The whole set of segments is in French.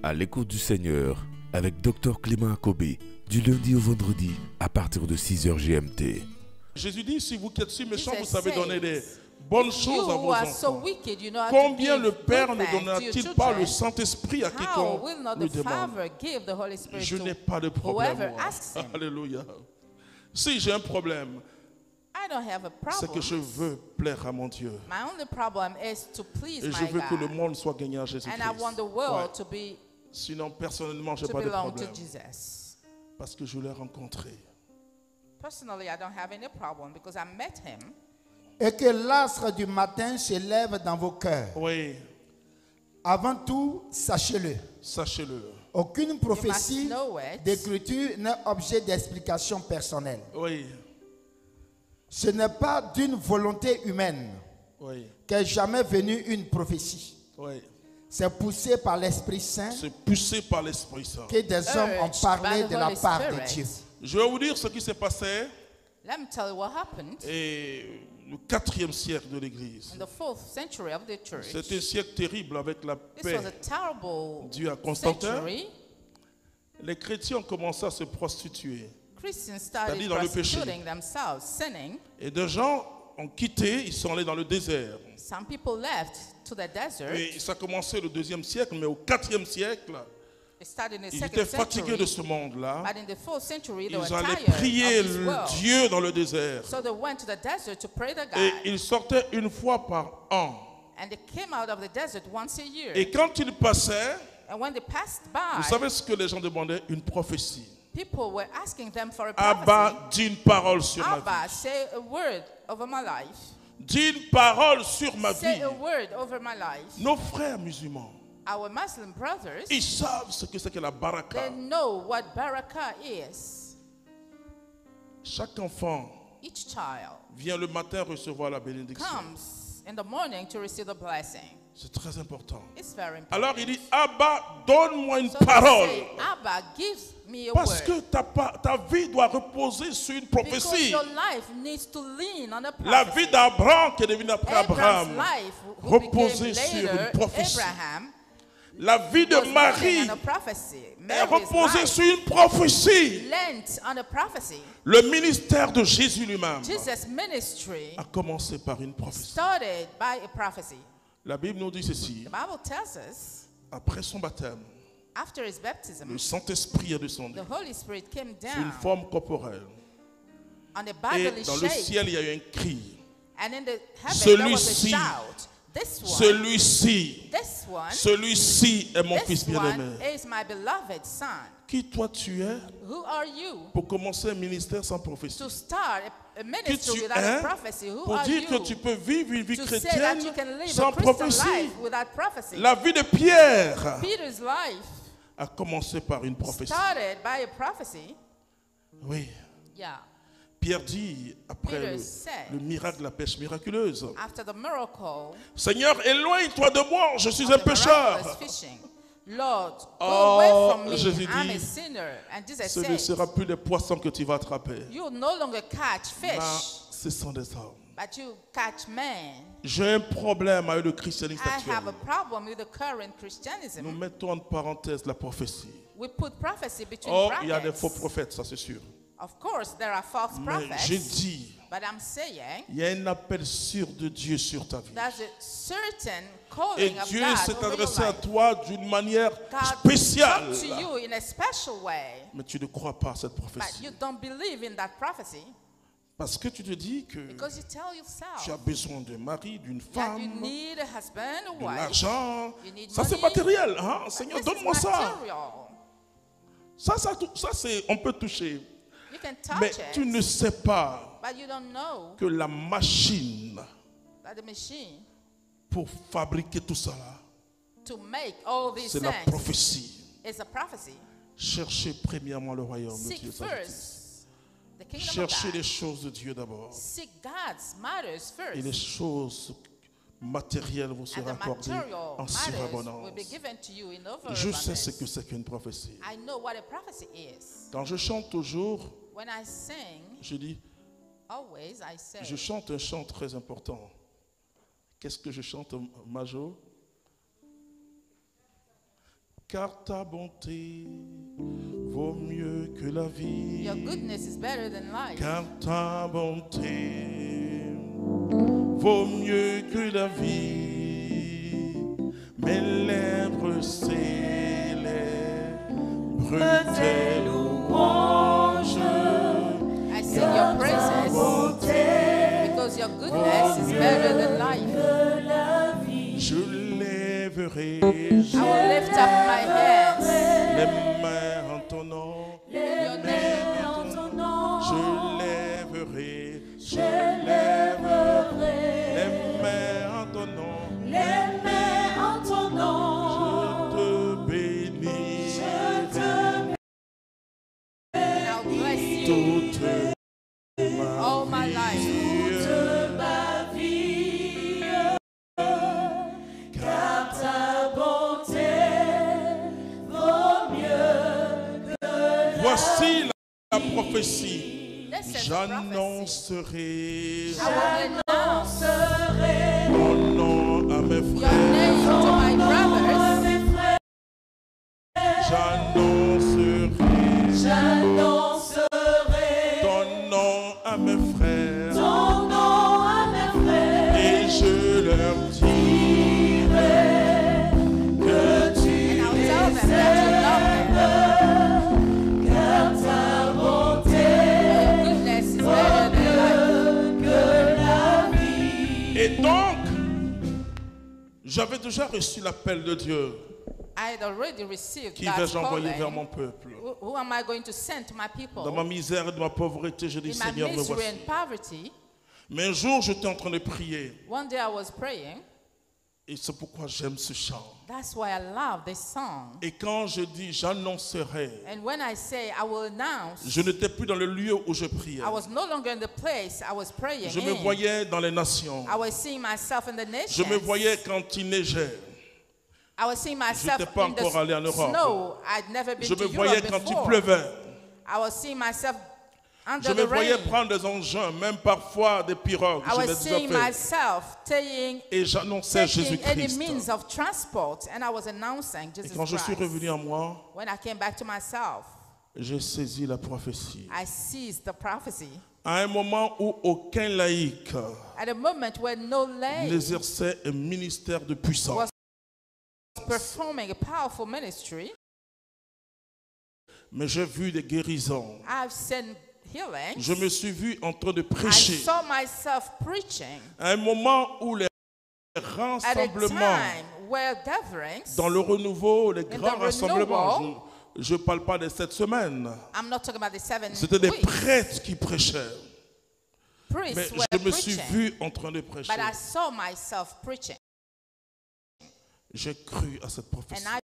À l'écoute du Seigneur avec Dr Clément Akobé, du lundi au vendredi à partir de 6h GMT. Jésus dit, si vous qui êtes si méchants, vous Jesus savez donner says, des bonnes If choses à you vos are so enfants. wicked, you know how to Combien give le good Père ne thanks to your donnera-t-il pas le children? Saint-Esprit à How quiconque will not le the demande? Father give the Holy Spirit Je n'ai to pas de problème. whoever moi. asks him? Alléluia. Si j'ai un problème, I don't have a c'est que problem. je veux plaire à mon Dieu. My only problem is to please Et je my veux que le God. monde soit gagné à And Jésus-Christ. I want the world to be Sinon, personnellement, je n'ai to pas de belong to problème. Jesus. Parce que je l'ai rencontré. Personally, I don't have any problem because I met him. Et que l'astre du matin se lève dans vos cœurs. Oui, Avant tout, sachez-le. sachez-le. Aucune prophétie know it. d'écriture n'est objet d'explication personnelle. Oui, Ce n'est pas d'une volonté humaine oui, qu'est jamais venue une prophétie. oui. C'est poussé par l'Esprit Saint C'est poussé par l'Esprit Saint. que des hommes ont Urged parlé by the de la Holy part de Spirit. Dieu. Je vais vous dire ce qui s'est passé Let me tell you what happened et le 4e siècle de l'Église. in the 4th century of the church. C'était un siècle terrible avec la This paix was a terrible due à Constantin. century. Les chrétiens ont commencé à se prostituer. Christians started C'est-à-dire dans le péché. prostituting themselves, sinning. Et des gens ont quitté, ils sont allés dans le désert. Some people left to the desert. Et ça a commencé le 2e siècle, mais au 4e siècle, It started in the ils second étaient fatigués century. de ce monde-là. But in the 4th century, they Ils were allaient tired prier of this world. Dieu dans le désert. So they went to the desert to pray to God. Et ils sortaient une fois par an. And they came out of the desert once a year. Et quand ils passaient, And when they passed by, vous savez ce que les gens demandaient? Une prophétie. people were asking them for a prophecy. Abba, dis une parole sur ma vie. Abba, say a word over my life. Dis une parole sur ma Say vie. a word over my life. Nos frères musulmans, Our Muslim brothers, ils savent ce que c'est que la baraka. they know what barakah is. Chaque enfant Each child vient le matin recevoir la bénédiction. comes in the morning to receive the blessing. C'est très important. It's very important. Alors il dit, Abba, donne-moi une So they parole. say, Abba, give me a Parce word. que ta vie doit reposer sur une Because prophétie. your life needs to lean on a La prophecy. vie d'Abraham qui est devenue après Abraham's Abraham. life, who reposait became sur une later prophétie. Abraham, La vie de was living Marie on a prophecy. est Mary's reposée life sur une prophétie. lent on a prophecy. Le ministère de Jésus lui-même Jesus' ministry a commencé par une prophétie. started by a prophecy. La Bible nous dit ceci. The Bible tells us, Après son baptême, after his baptism, le Saint-Esprit est descendu the Holy Spirit came sous une down forme corporelle. on a Et bodily dans le shape. ciel, il y a eu un cri. And in the heaven, there was a Celui-ci, shout. This one, celui-ci est mon fils this one bien-aimé. is my beloved son. Qui toi tu es Who are you pour commencer un ministère sans prophétie? to start a Qui ministry tu without a es prophecy? Who pour are dire you que tu peux vivre une vie to say that chrétienne you can live sans a Christian prophétie? life without prophecy? La vie de Pierre Peter's life a commencé par une prophétie. started by a prophecy. Oui. Yeah. Pierre dit, après Peter said, le miracle de la pêche miraculeuse, After the miracle Seigneur, éloigne-toi de moi, je suis un of the miraculous pécheur. fishing, Lord, go Oh, away from me. Jésus I'm a dit, sinner. And Jesus Ce ne said, sera plus des poissons que tu vas attraper. you no longer catch Mais fish, ce sont des hommes. but you catch men. J'ai un problème avec le christianisme I actuel. have a problem with the current Nous Christianism. mettons en parenthèse la prophétie. We put prophecy between Oh, il y a des brackets. faux prophètes, ça c'est sûr. Of course, there are false Mais prophets, j'ai dit, but I'm saying il y a un appel sûr de Dieu sur ta vie. there's a certain Et calling of Dieu God s'est over your adressé à life. toi d'une manière God spéciale. come to you in a special way, Mais tu ne crois pas à cette but prophétie. you don't believe in that prophecy Parce que tu te dis que because you tell tu as yourself besoin d'un mari, d'une that you femme, need a husband, a de wife. l'argent. You need Ça c'est money. matériel. Hein? But Seigneur, this is donne-moi ça. material. Ça c'est, on peut toucher. You can touch Mais it, tu ne sais pas but you don't know que la machine that the machine pour fabriquer tout ça là, to make all these c'est la things prophétie. is a prophecy. Cherchez premièrement le royaume de Seek Dieu. sa justice. first the kingdom Cherchez of les God. choses de Dieu d'abord. Seek God's matters Et les first. choses matérielles vous And seront the accordées material en matters surabondance. will be given to you in Je sais ce overabundance. que c'est qu'une prophétie. I know what a prophecy is. Quand je chante toujours, When I sing, je dis, always I say, je chante un chant très important. Qu'est-ce que je chante, Majo? car ta bonté vaut mieux que la vie. Your goodness is better than life. Car ta bonté vaut mieux que la vie. Mes lèvres célèbrent tes louanges. I sing your praises because your goodness is better than life. Je lèverai I will lift up my hands. les mains en ton nom. Your name. Je lèverai les mains en ton nom. Je te bénis And I'll bless you toute all my life. Voici la prophétie. This is the prophecy. J'annoncerai I will announce ton nom à mes your frères. name to my brothers. J'annoncerai ton nom à mes frères. Et je leur dirai que tu And I'll tell them that you love them. Your goodness is better than life. Et donc, j'avais déjà reçu l'appel de Dieu. I had already received Qui God's vais-je envoyer calling. vers mon peuple? Who am I going to send to my people? Dans ma misère et de ma pauvreté, je dis, In my Seigneur, me misery voici. and poverty, Mais un jour, j'étais en train de prier. one day I was praying. Et c'est pourquoi j'aime ce chant. That's why I love this song. Et quand je dis j'annoncerai, And when I say I will announce, je n'étais plus dans le lieu où je priais. I was no longer in the place I was praying Je me in. voyais dans les nations. I was seeing myself in the Je me nations. voyais quand il neigeait. I was seeing myself J'étais pas in encore allé en the Europe. snow. I'd never been Je to me voyais Europe quand il before. pleuvait. I was seeing myself Je under me the voyais rain. prendre des engins, même parfois des pirogues. I Je was l'ai déjà seeing fait. myself taking Et j'annonçais any Jésus-Christ. means of transport, and I was announcing Et Jesus quand je suis Christ. revenu à moi, When I came back to myself, j'ai saisi la prophétie. I seized the prophecy. À un moment où aucun laïc At a moment where no lay n'exerçait un ministère de puissance. was performing a powerful ministry, Mais j'ai vu des guérisons. I've seen healing. Je me suis vu en train de I prêcher. saw myself preaching À un moment où les at a rassemblements, time where gatherings, dans le renouveau, les the grands rassemblements, renewal, je ne parle pas de cette semaine, I'm not talking about the 7 c'était des weeks, prêtres qui prêchaient. Mais priests were je me suis preaching, vu en train de prêcher. but I saw myself preaching, J'ai cru à cette prophétie and I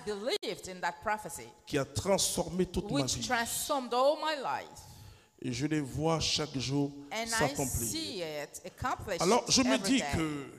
believed in that prophecy, qui a transformé toute ma which vie. transformed all my life, Et je les vois chaque jour and I s'accomplir. see it accomplished Alors je me every dis day. que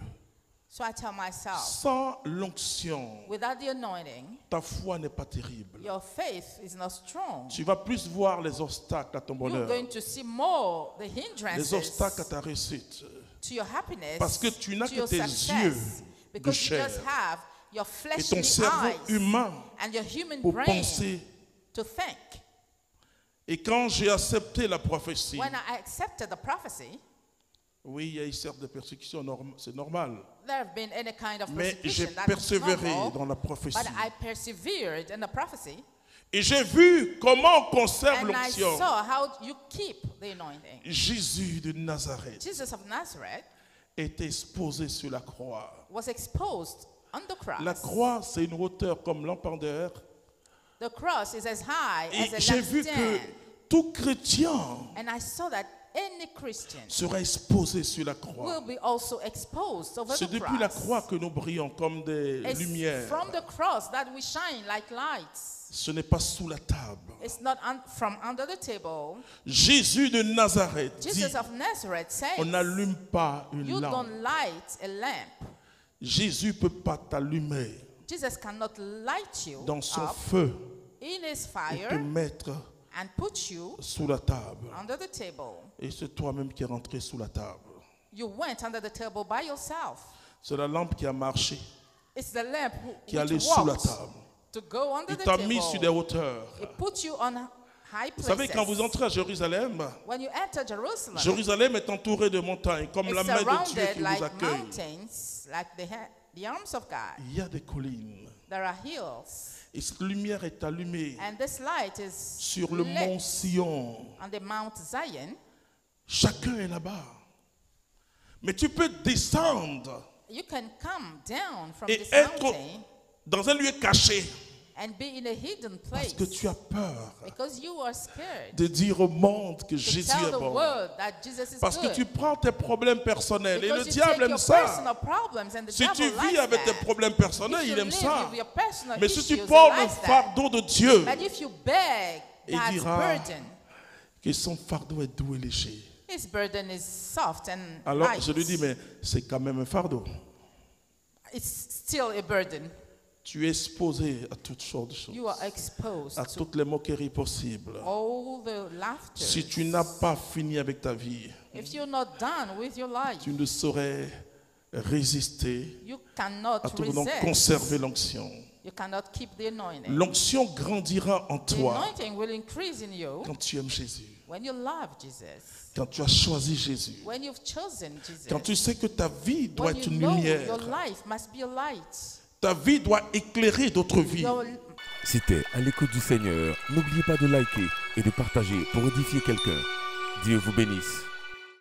So I tell myself, sans l'onction, without the anointing, ta foi n'est pas terrible. your faith is not strong. Tu vas plus voir les obstacles à ton You're bonheur, going to see more the les hindrances obstacles à ta réussite. to your happiness, Parce que tu n'as to que your tes success, yeux de because you chair just have your et ton fleshly cerveau eyes humain and your human pour brain penser. to think. Et quand j'ai accepté la prophétie, When I accepted the prophecy, oui, il y a eu certes des persécutions, c'est normal. there have been any kind of Mais j'ai persecution that is persévéré normal, dans la prophétie. but I persevered in the prophecy, Et j'ai vu comment on conserve and I l'onction. saw how you keep the anointing. Jésus de Nazareth Jesus of Nazareth était exposé sur la croix. was exposed on the cross. La croix, c'est une hauteur comme lampadaire. The cross is as high Et as a j'ai vu que lampstand. tout chrétien And I saw that any Christian sera exposé sur la croix. will be also exposed over C'est the depuis la cross. croix que nous brillons comme des It's lumières. from the cross that we shine like lights. Ce n'est pas sous la table. It's not from under the table. Jésus de Nazareth dit, Jesus of Nazareth on says, n'allume pas une you lampe. don't light a lamp. Jésus ne peut pas t'allumer Jesus cannot light you dans son up feu in his et te fire mettre and put you sous la table. under the table. Et c'est toi-même qui es rentré sous la table. You went under the table by yourself. C'est la lampe qui a marché. It's the lamp qui est allé which sous la walked table. to go under Il the t'a mis sur des table. hauteurs. It put you on high Vous savez, quand vous places. entrez à Jérusalem, When you enter Jerusalem, Jérusalem est entourée de montagnes, comme la it's main de Dieu surrounded qui vous like accueille. mountains, like the arms of God. Il y a des collines. There are hills, Et cette lumière est allumée and this light is sur le mont lit Sion. on the Mount Zion. Chacun est là-bas. Mais tu peux descendre You can come down from et this être mountain dans un lieu caché and be in a hidden parce place que tu as peur because you are scared de dire au monde que to Jésus tell est the bon. world that Jesus is Parce que good. tu prends tes problèmes personnels et le Because you diable take aime your ça. personal problems and the Si tu devil vis likes avec tes that. problèmes personnels, If il you aime live ça. with your personal Mais si tu issues, he portes le likes that. fardeau de Dieu, But if you beg il God's dira burden, que son fardeau est doux et léger. his burden is soft and Alors light. je lui dis, mais c'est quand même un fardeau. It's still a burden. Tu es exposé à toutes sortes de choses, You are exposed à to toutes les moqueries possibles. all the laughter. Si tu n'as pas fini avec ta vie, If you're not done with your life, tu ne saurais résister you cannot à tout moment resist. conserver l'onction. You cannot keep the anointing. L'onction grandira en The toi anointing will increase in you quand tu aimes Jésus, when you love Jesus, quand tu as choisi Jésus, when you've chosen Jesus, quand tu sais que ta vie doit when être you une know lumière, your life must be a light. ta vie doit éclairer d'autres vies. Your C'était à l'écoute du Seigneur. N'oubliez pas de liker et de partager pour édifier quelqu'un. Dieu vous bénisse.